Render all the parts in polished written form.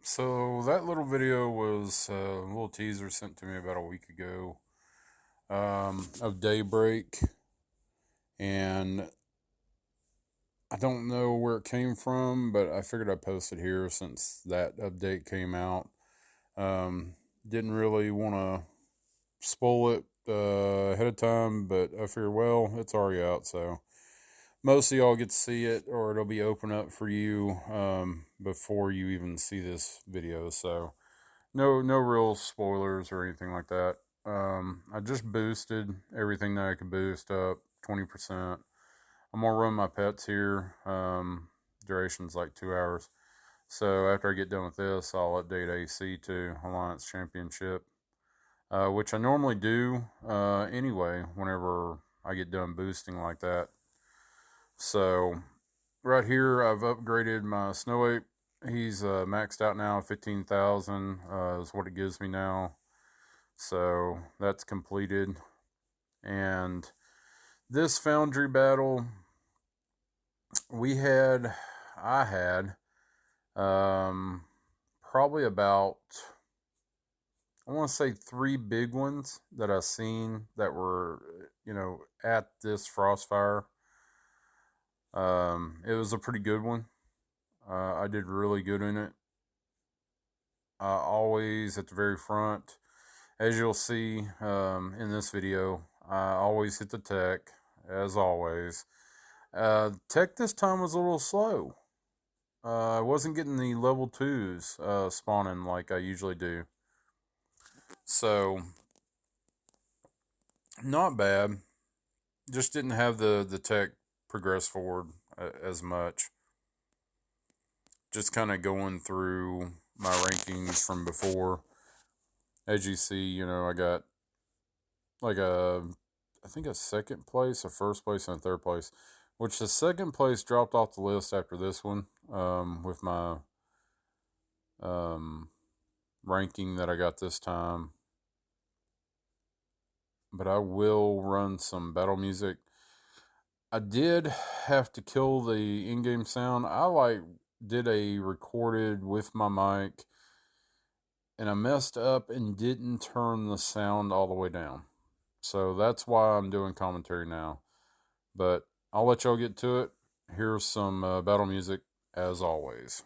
So that little video was a little teaser sent to me about a week ago of Daybreak, and I don't know where it came from, but I figured I'd post it here since that update came out. Um, didn't really want to spoil it ahead of time, but I figured, well, it's already out, so most of y'all get to see it, or it'll be open up for you before you even see this video. So no real spoilers or anything like that. I just boosted everything that I could boost up 20%. I'm gonna run my pets here. Duration's like 2 hours. So after I get done with this, I'll update AC to Alliance Championship, which I normally do anyway whenever I get done boosting like that. So right here, I've upgraded my Snow Ape. He's maxed out now, 15,000 is what it gives me now. So that's completed. And this Foundry battle, I had probably about, I want to say 3 big ones that I seen that were, at this Frostfire. It was a pretty good one. I did really good in it. Always at the very front. As you'll see in this video, I always hit the tech, as always. Tech this time was a little slow. I wasn't getting the level 2s spawning like I usually do. So, not bad. Just didn't have the tech progress forward as much. Just kind of going through my rankings from before. As you see, I got like I think a second place, a first place, and a third place. Which the second place dropped off the list after this one, with my ranking that I got this time. But I will run some battle music. I did have to kill the in-game sound. I did a recorded with my mic, and I messed up and didn't turn the sound all the way down. So that's why I'm doing commentary now. But I'll let y'all get to it. Here's some battle music as always.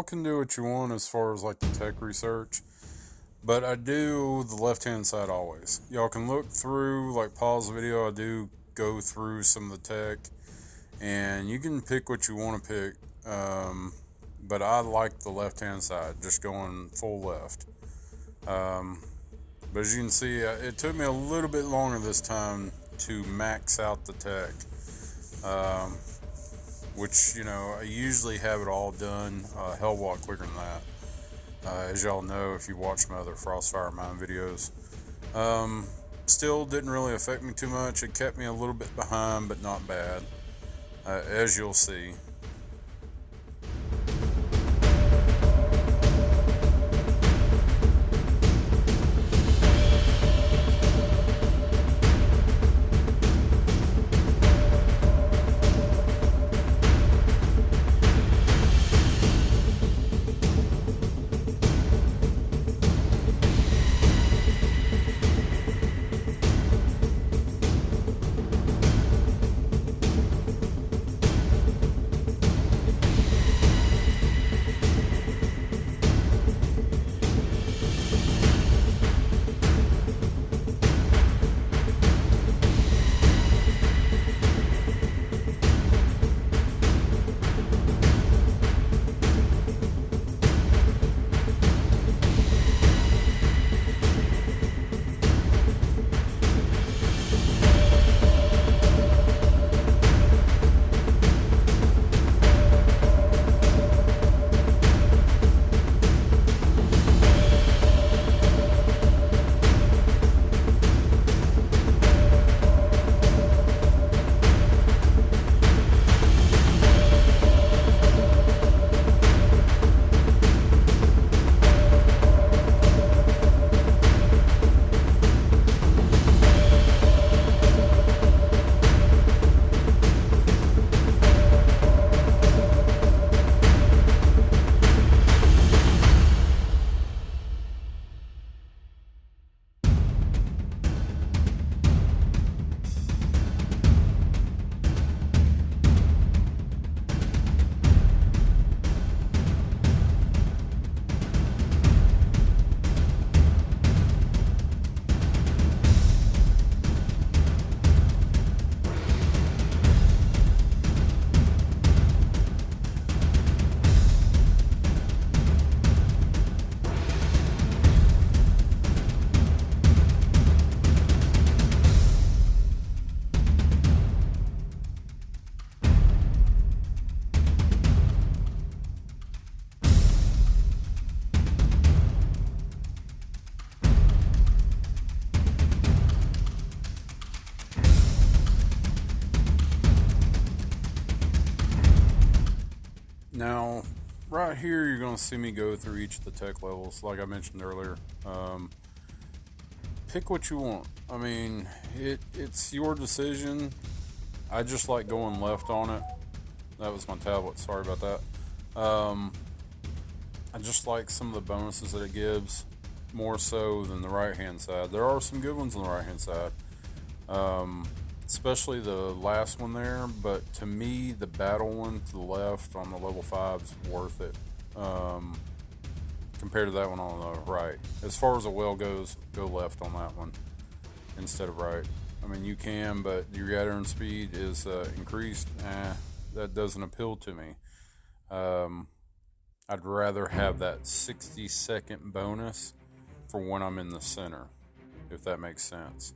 y'all can do what you want as far as like the tech research, but I do the left hand side always. Y'all can look through, like pause the video, I do go through some of the tech, and you can pick what you want to pick, but I like the left hand side, just going full left. But as you can see, it took me a little bit longer this time to max out the tech, which, you know, I usually have it all done a hell of a lot quicker than that, as y'all know if you watch my other Frostfire Mine videos. Still didn't really affect me too much. It kept me a little bit behind, but not bad, as you'll see. Now, right here, you're going to see me go through each of the tech levels, like I mentioned earlier. Pick what you want. I mean, it's your decision. I just like going left on it. That was my tablet, sorry about that. I just like some of the bonuses that it gives, more so than the right-hand side. There are some good ones on the right-hand side. Especially the last one there, but to me the battle one to the left on the level 5 is worth it, compared to that one on the right. As far as the well goes, go left on that one instead of right. I mean, you can, but your gathering speed is increased. That doesn't appeal to me. I'd rather have that 60-second bonus for when I'm in the center, if that makes sense.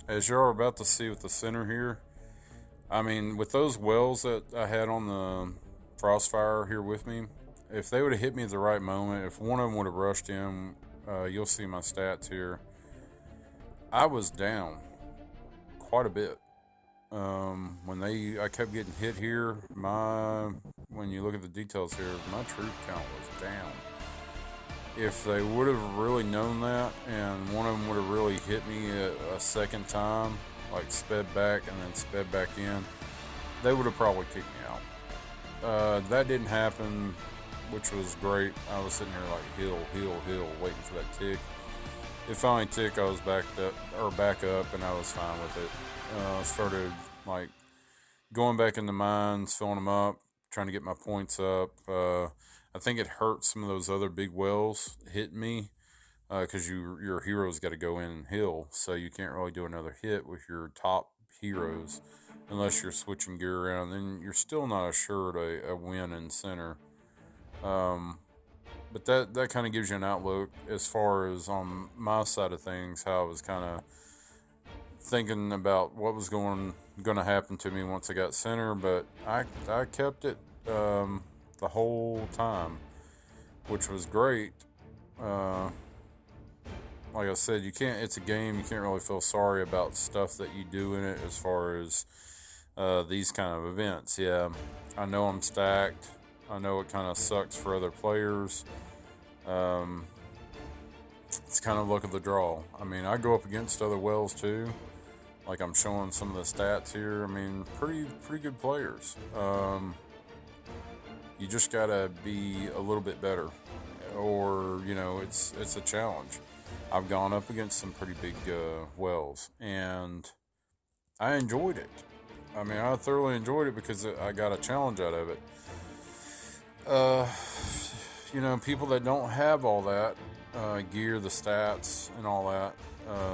as you're about to see with the center here, I mean, with those wells that I had on the Frostfire here with me, if they would have hit me at the right moment, if one of them would have rushed in, you'll see my stats here. I was down quite a bit. I kept getting hit here. When you look at the details here, my troop count was down. If they would have really known that, and one of them would have really hit me a second time, like sped back and then sped back in, they would have probably kicked me out. That didn't happen, which was great. I was sitting here like hill, waiting for that tick. It finally ticked. I was back up, and I was fine with it. Started like going back in the mines, filling them up, trying to get my points up. I think it hurt some of those other big wells hitting me because your heroes got to go in and heal, so you can't really do another hit with your top heroes unless you're switching gear around. Then you're still not assured a win in center. But that kind of gives you an outlook as far as on my side of things, how I was kind of thinking about what was going to happen to me once I got center. But I kept it the whole time, which was great. Like I said, it's a game. You can't really feel sorry about stuff that you do in it as far as these kind of events. Yeah, I know I'm stacked. I know it kind of sucks for other players. It's kind of luck of the draw. I mean, I go up against other wells too. Like I'm showing some of the stats here. I mean, pretty good players. You just gotta be a little bit better, or it's a challenge. I've gone up against some pretty big wells, and I enjoyed it. I mean, I thoroughly enjoyed it because I got a challenge out of it. People that don't have all that gear, the stats, and all that,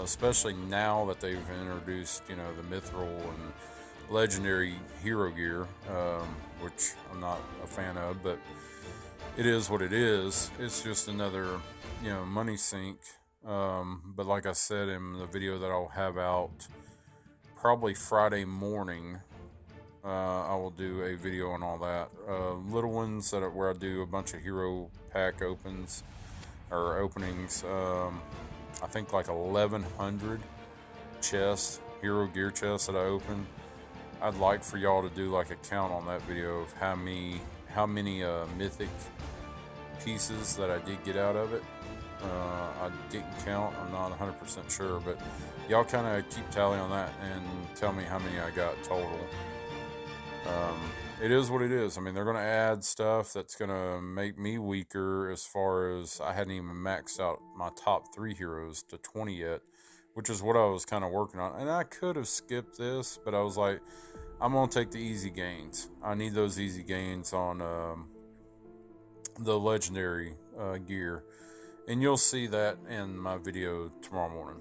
especially now that they've introduced, the mithril and legendary hero gear, which I'm not a fan of, but it is what it is. It's just another, money sink. But like I said in the video that I'll have out probably Friday morning, I will do a video on all that. Little ones where I do a bunch of hero pack openings. I think like 1,100 chests, hero gear chests that I opened. I'd like for y'all to do like a count on that video of how many mythic pieces that I did get out of it. I didn't count. I'm not 100% sure, but y'all kind of keep tally on that and tell me how many I got total. It is what it is. I mean, they're going to add stuff that's going to make me weaker as far as I hadn't even maxed out my top 3 heroes to 20 yet, which is what I was kind of working on. And I could have skipped this, but I was like, I'm going to take the easy gains. I need those easy gains on the legendary gear. And you'll see that in my video tomorrow morning.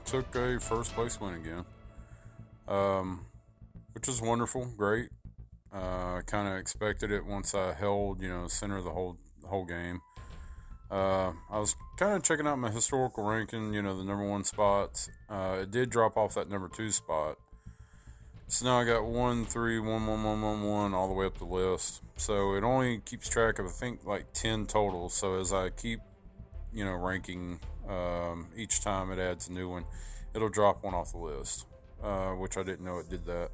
took a first place win again, um, which is wonderful, great. I kind of expected it once I held, center of the whole game. I was kind of checking out my historical ranking, the number one spots. It did drop off that number two spot. So now I got 1, 3, 1, 1, 1, 1, 1 all the way up the list. So it only keeps track of, I think, like 10 total. So as I keep, ranking, each time it adds a new one, it'll drop one off the list, which I didn't know it did that.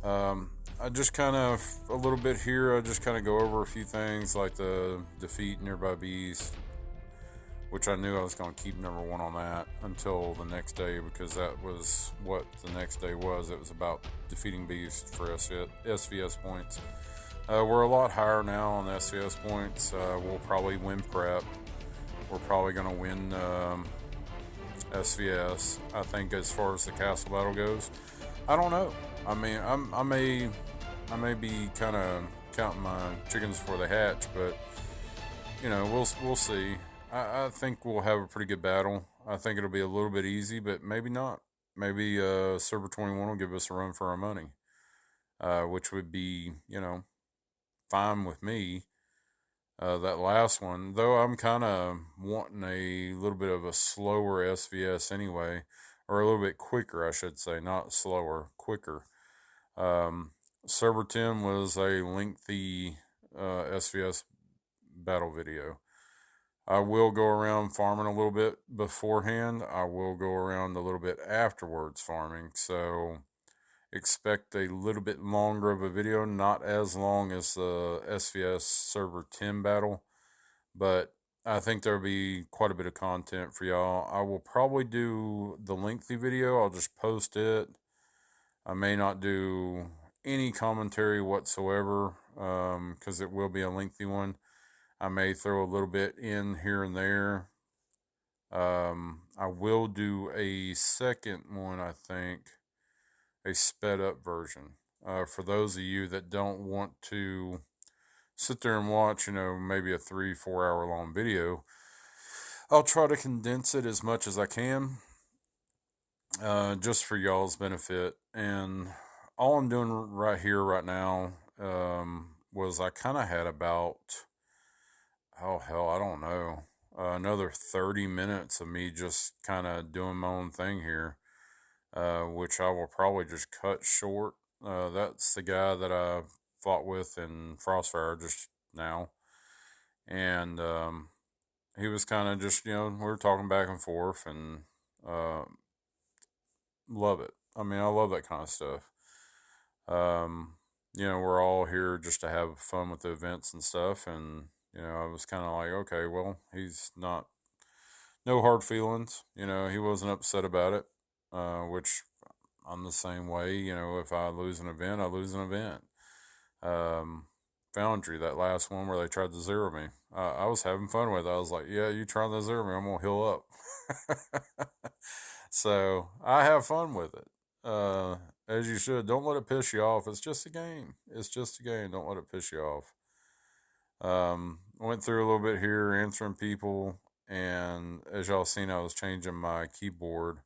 I just kind of, a little bit here, I just kind of go over a few things like the defeat Nearby Beast, which I knew I was going to keep number one on that until the next day, because that was what the next day was. It was about defeating Beast for SVS points. We're a lot higher now on the SVS points. We'll probably win prep. We're probably going to win SVS. I think as far as the castle battle goes, I don't know. I mean, I may be kind of counting my chickens before they hatch, but we'll see. I think we'll have a pretty good battle. I think it'll be a little bit easy, but maybe not. Maybe Server 21 will give us a run for our money, which would be, fine with me. That last one, though, I'm kind of wanting a little bit of a slower SVS anyway, or a little bit quicker, I should say, not slower, quicker. Server 10 was a lengthy SVS battle video. I will go around farming a little bit beforehand. I will go around a little bit afterwards farming. So expect a little bit longer of a video, not as long as the SVS Server 10 battle, but I think there'll be quite a bit of content for y'all. I will probably do the lengthy video. I'll just post it. I may not do any commentary whatsoever, because it will be a lengthy one. I may throw a little bit in here and there. I will do a second one, I think, a sped up version. For those of you that don't want to sit there and watch, maybe a 3-4 hour long video, I'll try to condense it as much as I can, just for y'all's benefit. And all I'm doing right here, right now, was I kind of had about, oh hell, I don't know, another 30 minutes of me just kind of doing my own thing here, which I will probably just cut short. That's the guy that I fought with in Frostfire just now, and he was kind of just, we were talking back and forth, and love it. I mean, I love that kind of stuff. We're all here just to have fun with the events and stuff, and I was kind of like, okay, well, he's not, no hard feelings. He wasn't upset about it, which I'm the same way. If I lose an event, I lose an event. Foundry, that last one where they tried to zero me, I was having fun with it. I was like, yeah, you trying to zero me, I'm going to heal up. So I have fun with it. As you should. Don't let it piss you off. It's just a game. It's just a game. Don't let it piss you off. Went through a little bit here answering people, and as y'all seen, I was changing my keyboard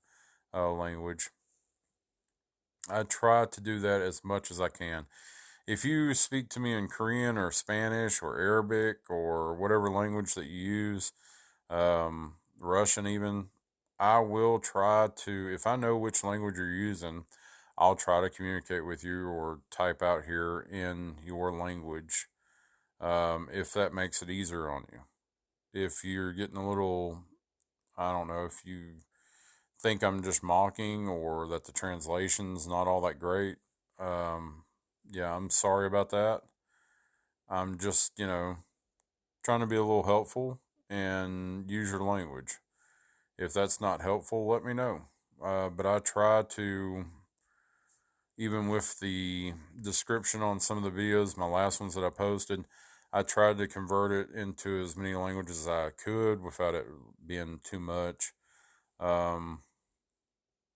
language. I try to do that as much as I can. If you speak to me in Korean or Spanish or Arabic or whatever language that you use, Russian even, I will try to, if I know which language you're using, I'll try to communicate with you or type out here in your language, if that makes it easier on you. If you're getting a little, I don't know, if you think I'm just mocking or that the translation's not all that great, yeah, I'm sorry about that. I'm just, trying to be a little helpful and use your language. If that's not helpful, let me know. But I try to, even with the description on some of the videos, my last ones that I posted, I tried to convert it into as many languages as I could without it being too much. And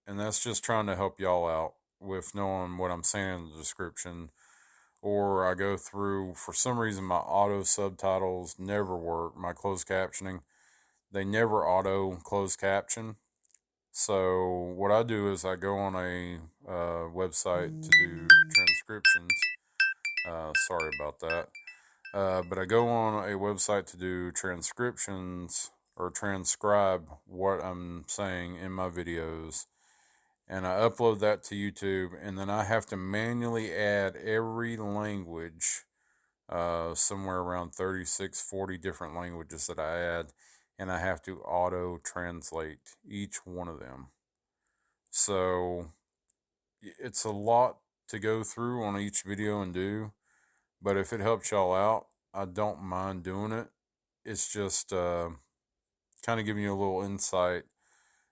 that's just trying to help y'all out with knowing what I'm saying in the description. Or I go through, for some reason, my auto subtitles never work. My closed captioning, they never auto closed caption. So what I do is I go on a website to do transcriptions. Sorry about that. But I go on a website to do transcriptions or transcribe what I'm saying in my videos, and I upload that to YouTube, and then I have to manually add every language, somewhere around 36, 40 different languages that I add, and I have to auto translate each one of them. So it's a lot to go through on each video and do, but if it helps y'all out, I don't mind doing it. It's just kind of giving you a little insight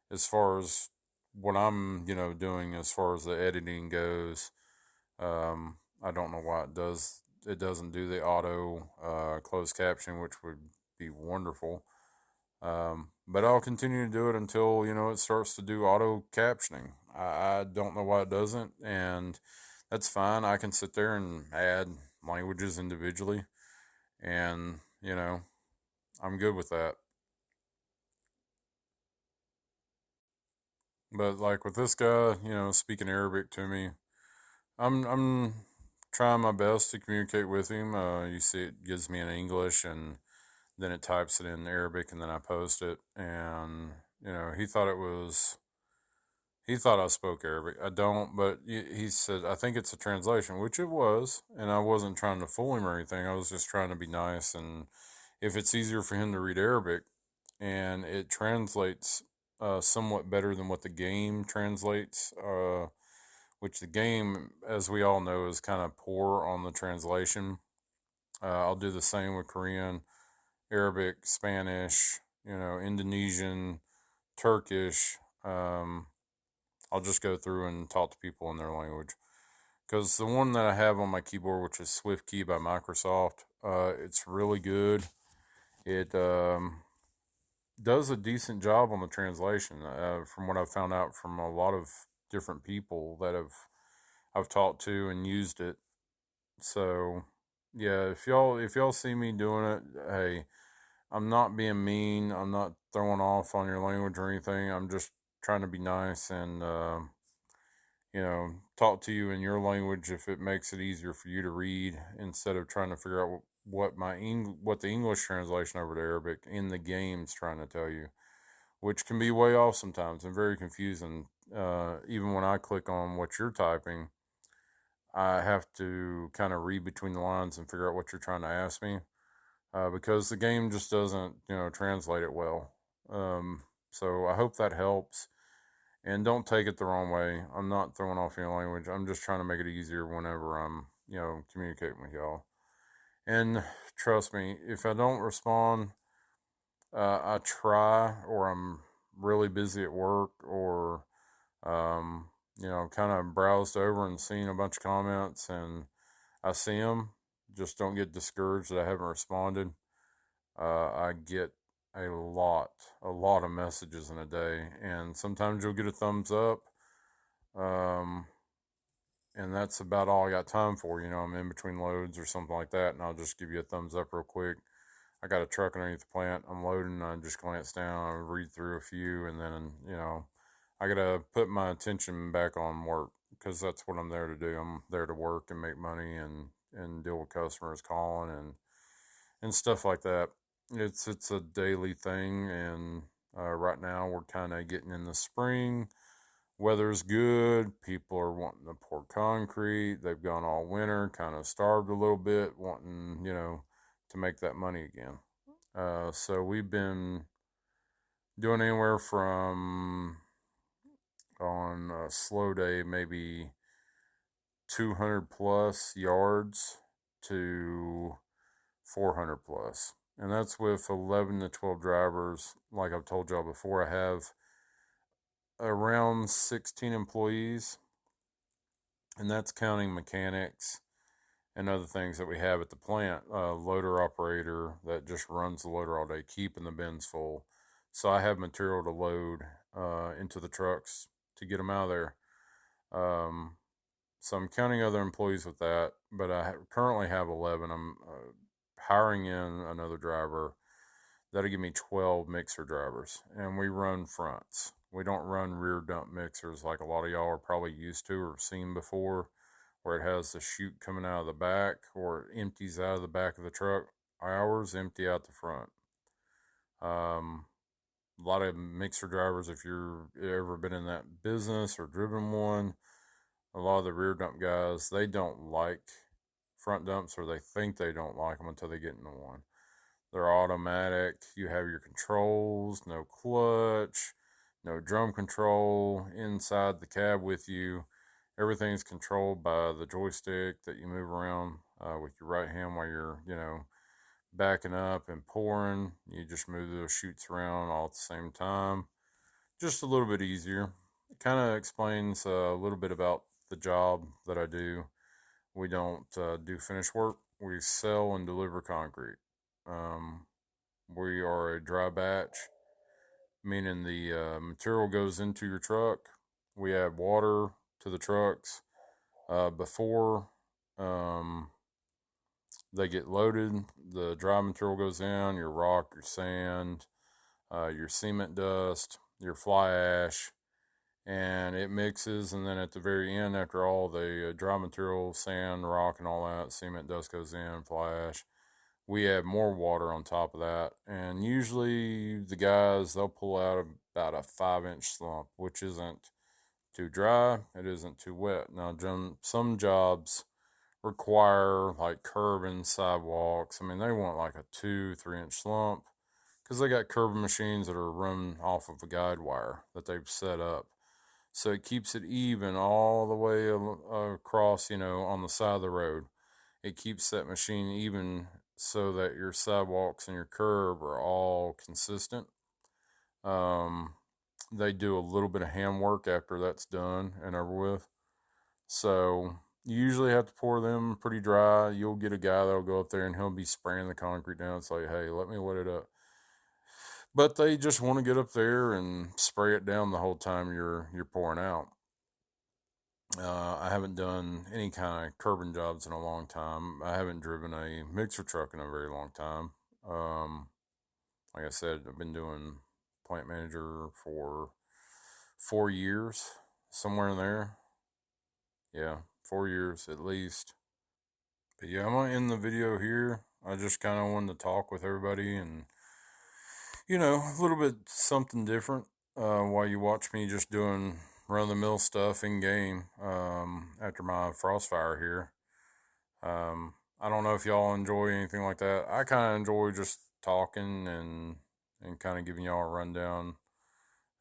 as far as what I'm, doing as far as the editing goes. I don't know why it doesn't do the auto closed caption, which would be wonderful. But I'll continue to do it until, it starts to do auto captioning. I don't know why it doesn't, and that's fine. I can sit there and add languages individually, and, I'm good with that. But like with this guy, speaking Arabic to me, I'm trying my best to communicate with him. You see, it gives me in English, and then it types it in Arabic, and then I post it. And he thought I spoke Arabic. I don't, but he said I think it's a translation, which it was, and I wasn't trying to fool him or anything. I was just trying to be nice, and if it's easier for him to read Arabic, and it translates somewhat better than what the game translates. Which the game, as we all know, is kind of poor on the translation. I'll do the same with Korean, Arabic, Spanish, Indonesian, Turkish. I'll just go through and talk to people in their language. Because the one that I have on my keyboard, which is SwiftKey by Microsoft, it's really good. It does a decent job on the translation, from what I've found out from a lot of different people that I've talked to and used it. So yeah, if y'all see me doing it, hey, I'm not being mean. I'm not throwing off on your language or anything. I'm just trying to be nice and talk to you in your language if it makes it easier for you to read instead of trying to figure out what the English translation over to Arabic in the game's trying to tell you, which can be way off sometimes and very confusing. Even when I click on what you're typing, I have to kind of read between the lines and figure out what you're trying to ask me, because the game just doesn't, translate it well. So I hope that helps. And don't take it the wrong way. I'm not throwing off your language. I'm just trying to make it easier whenever I'm, communicating with y'all. And trust me, if I don't respond, I try, or I'm really busy at work, or kind of browsed over and seen a bunch of comments, and I see them. Just don't get discouraged that I haven't responded. I get a lot of messages in a day, and sometimes you'll get a thumbs up, um, and that's about all I got time for. I'm in between loads or something like that, and I'll just give you a thumbs up real quick. I got a truck underneath the plant. I'm loading. I just glance down. I read through a few, and then I gotta put my attention back on work because that's what I'm there to do. I'm there to work and make money and deal with customers calling and stuff like that. It's a daily thing, and right now we're kind of getting in the spring. Weather's good. People are wanting to pour concrete. They've gone all winter, kind of starved a little bit, wanting to make that money again. So we've been doing anywhere from, on a slow day, maybe 200 plus yards to 400 plus. And that's with 11 to 12 drivers. Like I've told y'all before, I have around 16 employees, and that's counting mechanics and other things that we have at the plant. Loader operator that just runs the loader all day, keeping the bins full. So I have material to load into the trucks to get them out of there. So I'm counting other employees with that, but I currently have 11. I'm hiring in another driver. That'll give me 12 mixer drivers, and we run fronts. We don't run rear dump mixers like a lot of y'all are probably used to or seen before, where it has the chute coming out of the back or it empties out of the back of the truck. Ours empty out the front. Um, a lot of mixer drivers, if you've ever been in that business or driven one, a lot of the rear dump guys, they don't like front dumps, or they think they don't like them until they get into one. They're automatic. You have your controls, no clutch, no drum control inside the cab with you. Everything's controlled by the joystick that you move around with your right hand while you're, backing up and pouring. You just move those chutes around all at the same time. Just a little bit easier. It kind of explains a little bit about the job that I do. We don't do finish work. We sell and deliver concrete. Um, we are a dry batch, meaning the material goes into your truck. We add water to the trucks before they get loaded. The dry material goes in, your rock, your sand, your cement dust, your fly ash, and it mixes. And then at the very end, after all the dry material, sand, rock, and all that, cement dust goes in, fly ash, we add more water on top of that. And usually the guys, they'll pull out about a 5-inch slump, which isn't too dry, it isn't too wet. Now, some jobs require like curbing sidewalks. I mean, they want like a 2-3 inch slump because they got curbing machines that are run off of a guide wire that they've set up. So it keeps it even all the way across, on the side of the road. It keeps that machine even so that your sidewalks and your curb are all consistent. Um, they do a little bit of handwork after that's done and over with. So you usually have to pour them pretty dry. You'll get a guy that'll go up there and he'll be spraying the concrete down. It's like, hey, let me wet it up. But they just want to get up there and spray it down the whole time you're pouring out. I haven't done any kind of curbing jobs in a long time. I haven't driven a mixer truck in a very long time. Like I said, I've been doing plant manager for 4 years, somewhere in there. Yeah, 4 years at least. But yeah, I'm gonna end the video here. I just kind of wanted to talk with everybody and, a little bit something different while you watch me just doing run of the mill stuff in game after my frost fire here. I don't know if y'all enjoy anything like that. I kind of enjoy just talking and kind of giving y'all a rundown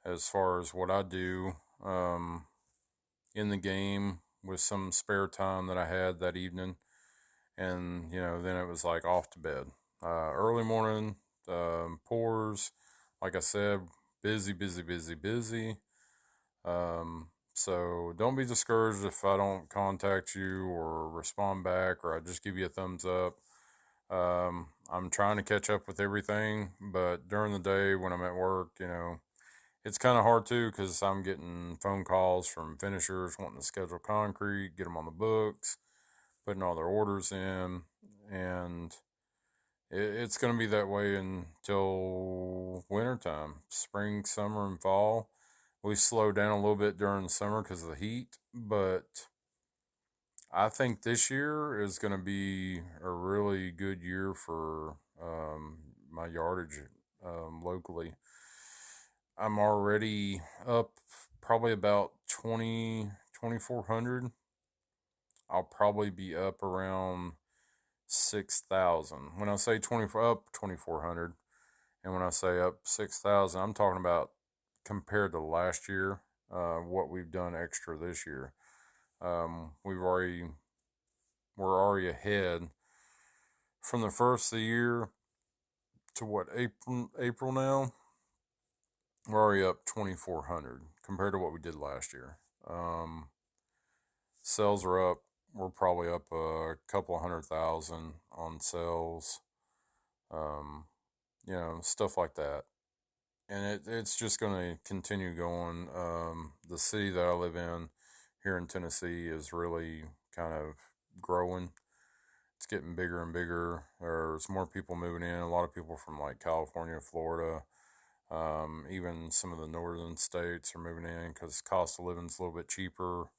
as far as what I do in the game with some spare time that I had that evening. And, then it was like off to bed. Early morning, pours, like I said, busy, busy, busy, busy. So don't be discouraged if I don't contact you or respond back or I just give you a thumbs up. I'm trying to catch up with everything, but during the day when I'm at work, it's kind of hard too because I'm getting phone calls from finishers wanting to schedule concrete, get them on the books, putting all their orders in, and it's going to be that way until wintertime, spring, summer, and fall. We slow down a little bit during the summer because of the heat, but I think this year is going to be a really good year for my yardage locally. I'm already up probably about 2,400. I'll probably be up around 6,000. When I say 2,400, and when I say up 6,000, I'm talking about compared to last year, what we've done extra this year. We're already ahead from the first of the year to what, April now. We're already up 2,400 compared to what we did last year. Sales are up. We're probably up a couple of 100,000 on sales. Stuff like that. And it's just going to continue going. The city that I live in here in Tennessee is really kind of growing. It's getting bigger and bigger. There's more people moving in. A lot of people from like California, Florida, Even some of the northern states are moving in because cost of living is a little bit cheaper.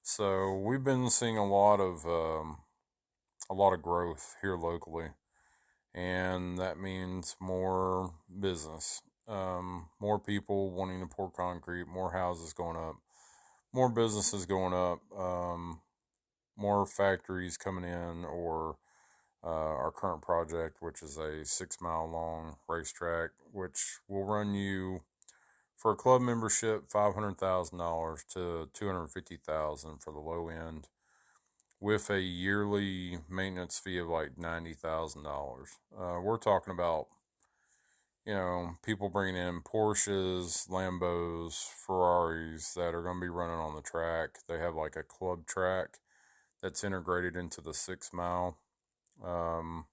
So we've been seeing a lot of growth here locally, and that means more business, more people wanting to pour concrete, more houses going up, more businesses going up, more factories coming in, or our current project, which is a 6 mile long racetrack, which will run you for a club membership $500,000 to $250,000 for the low end, with a yearly maintenance fee of like $90,000. We're talking about, people bringing in Porsches, Lambos, Ferraris that are going to be running on the track. They have like a club track that's integrated into the 6 mile. Um,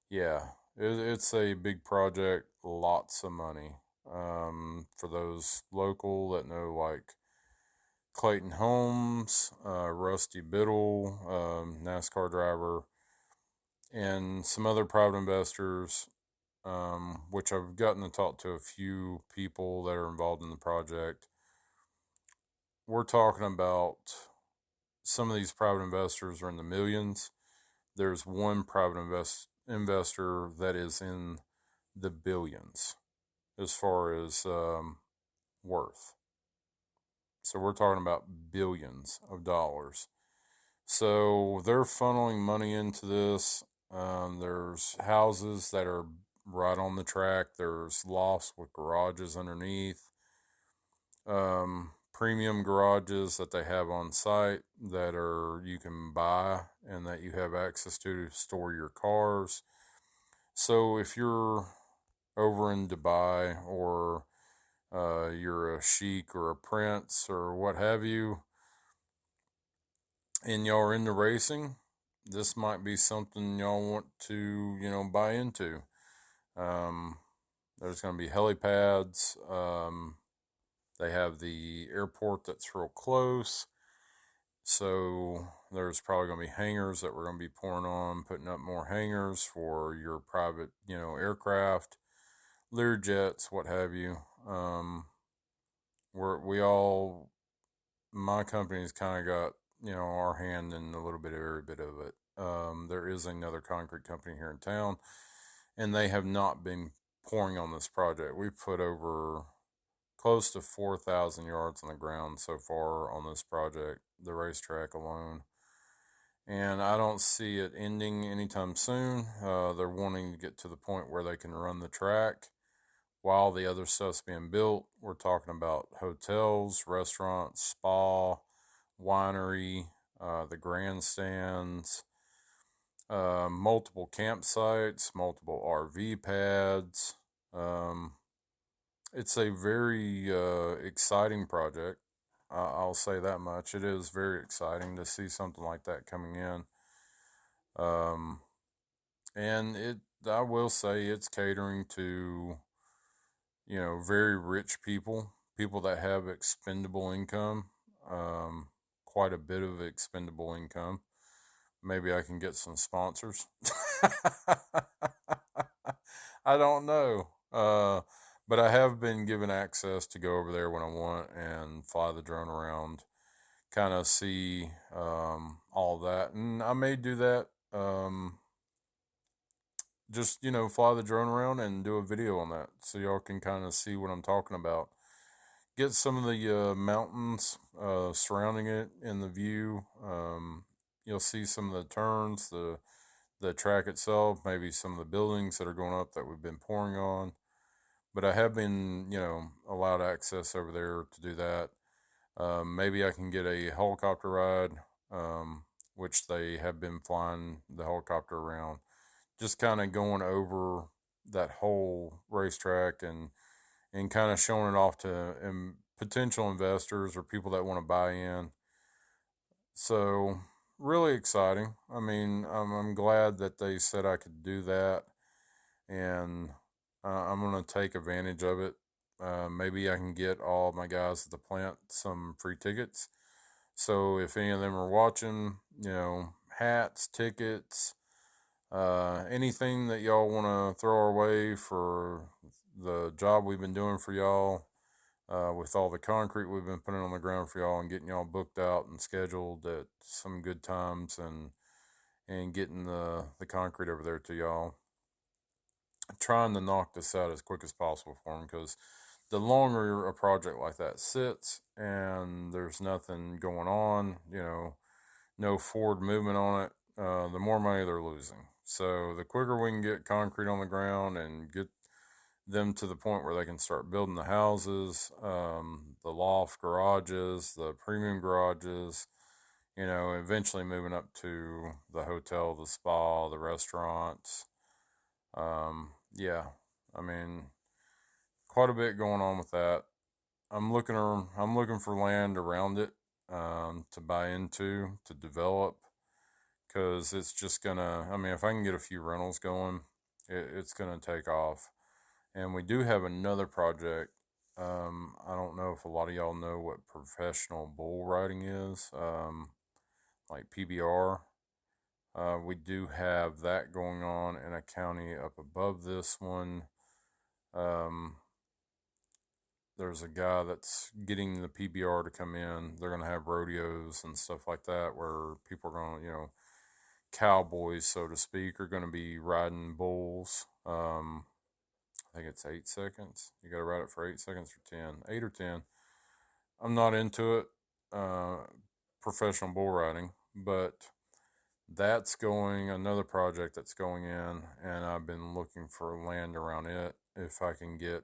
yeah, it's a big project, lots of money. For those local that know, like Clayton Holmes, Rusty Biddle, NASCAR driver, and some other private investors, which I've gotten to talk to a few people that are involved in the project. We're talking about some of these private investors are in the millions. There's one private investor that is in the billions as far as worth. So we're talking about billions of dollars. So they're funneling money into this. There's houses that are right on the track. There's lofts with garages underneath. Premium garages that they have on site that are you can buy and that you have access to store your cars. So if you're over in Dubai, or you're a sheik or a prince or what have you, and y'all are into racing, this might be something y'all want to, buy into. Um, there's going to be helipads. They have the airport that's real close. So there's probably going to be hangars that we're going to be pouring on, putting up more hangars for your private, aircraft, Lear jets, what have you. We all, my company's kind of got, our hand in a little bit of every bit of it. There is another concrete company here in town, and they have not been pouring on this project. We've put over close to 4,000 yards on the ground so far on this project, the racetrack alone. And I don't see it ending anytime soon. They're wanting to get to the point where they can run the track while the other stuff's being built. We're talking about hotels, restaurants, spa, winery, the grandstands, multiple campsites, multiple RV pads. It's a very exciting project. I'll say that much. It is very exciting to see something like that coming in. Um, and I will say it's catering to, very rich people, people that have expendable income, quite a bit of expendable income. Maybe I can get some sponsors. I don't know. But I have been given access to go over there when I want and fly the drone around, kind of see all that. And I may do that. Just, fly the drone around and do a video on that so y'all can kind of see what I'm talking about. Get some of the mountains surrounding it in the view. You'll see some of the turns, the track itself, maybe some of the buildings that are going up that we've been pouring on. But I have been, allowed access over there to do that. Maybe I can get a helicopter ride, which they have been flying the helicopter around, just kind of going over that whole racetrack and kind of showing it off to potential investors or people that want to buy in. So really exciting. I mean, I'm glad that they said I could do that, and I'm going to take advantage of it. Maybe I can get all my guys at the plant some free tickets. So if any of them are watching, hats, tickets, anything that y'all want to throw our way for the job we've been doing for y'all, with all the concrete we've been putting on the ground for y'all and getting y'all booked out and scheduled at some good times, and getting the concrete over there to y'all. Trying to knock this out as quick as possible for them, because the longer a project like that sits and there's nothing going on, no forward movement on it, the more money they're losing. So the quicker we can get concrete on the ground and get them to the point where they can start building the houses, the loft garages, the premium garages, eventually moving up to the hotel, the spa, the restaurants. Yeah, I mean, quite a bit going on with that. I'm looking for land around it, to buy into, to develop, because it's just gonna. I mean, if I can get a few rentals going, it's gonna take off. And we do have another project. I don't know if a lot of y'all know what professional bull riding is, like PBR. We do have that going on in a county up above this one. Um, there's a guy that's getting the PBR to come in. They're going to have rodeos and stuff like that, where people are going to, cowboys, so to speak, are going to be riding bulls. I think it's 8 seconds. You got to ride it for 8 seconds or 10, 8 or 10. I'm not into it, uh, professional bull riding, but that's going, another project that's going in, and I've been looking for land around it. If I can get,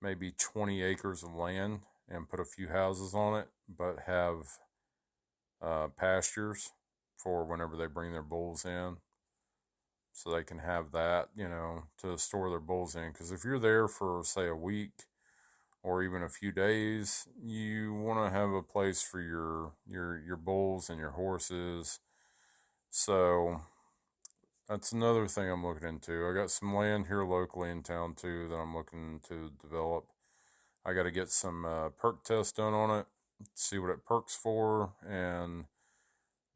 maybe 20 acres of land and put a few houses on it, but have, pastures for whenever they bring their bulls in, so they can have that, to store their bulls in. Because if you're there for, say, a week or even a few days, you want to have a place for your bulls and your horses. So that's another thing I'm looking into. I got some land here locally in town too that I'm looking to develop. I got to get some, perk tests done on it, see what it perks for, and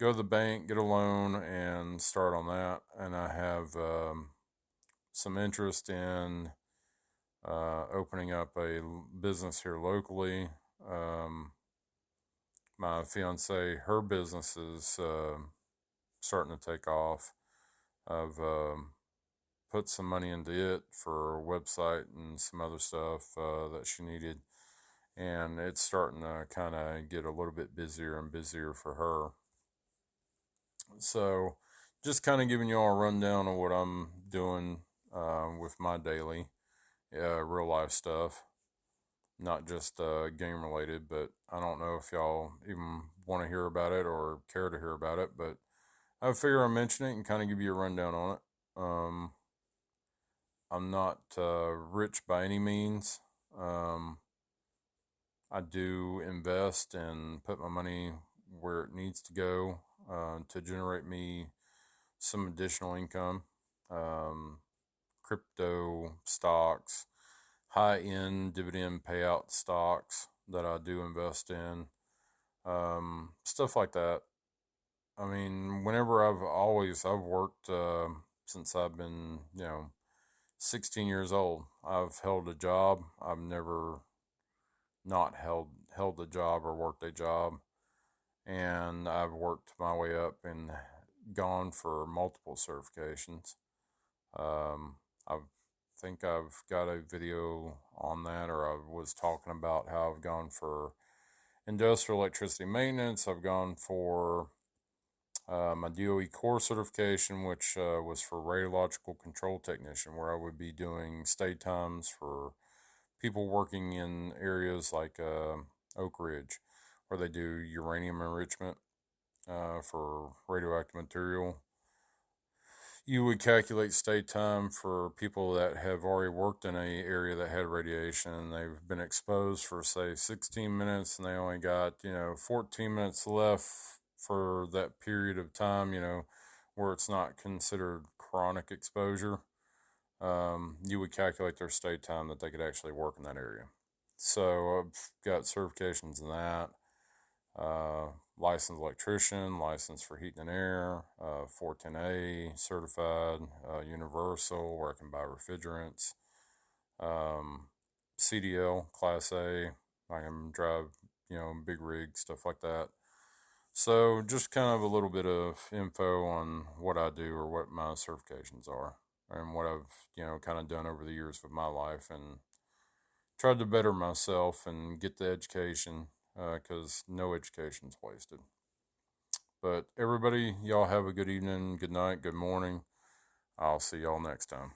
go to the bank, get a loan, and start on that. And I have, some interest in, opening up a business here locally. Um, my fiance, her business is, starting to take off. I've, put some money into it for a website and some other stuff, that she needed, and it's starting to kind of get a little bit busier and busier for her. So, just kind of giving you all a rundown of what I'm doing, with my daily, real life stuff, not just, game related. But I don't know if y'all even want to hear about it or care to hear about it, but I figure I'll mention it and kind of give you a rundown on it. Um, I'm not, rich by any means. Um, I do invest and put my money where it needs to go, to generate me some additional income. Um, Crypto stocks, high end dividend payout stocks that I do invest in, stuff like that. I mean, whenever I've worked, since I've been, 16 years old. I've held a job. I've never not held a job or worked a job, and I've worked my way up and gone for multiple certifications. I think I've got a video on that, or I was talking about how I've gone for industrial electricity maintenance. I've gone for, my DOE core certification, which, was for radiological control technician, where I would be doing stay times for people working in areas like, Oak Ridge, where they do uranium enrichment, for radioactive material. You would calculate stay time for people that have already worked in a area that had radiation, and they've been exposed for, say, 16 minutes, and they only got, 14 minutes left for that period of time, where it's not considered chronic exposure. You would calculate their stay time that they could actually work in that area. So I've got certifications in that. A licensed electrician, licensed for heating and air, 410A certified, universal, where I can buy refrigerants, um, CDL, Class A, I can drive, big rig, stuff like that. So just kind of a little bit of info on what I do or what my certifications are and what I've, kind of done over the years with my life and tried to better myself and get the education because no education's wasted. But everybody, y'all have a good evening, good night, good morning. I'll see y'all next time.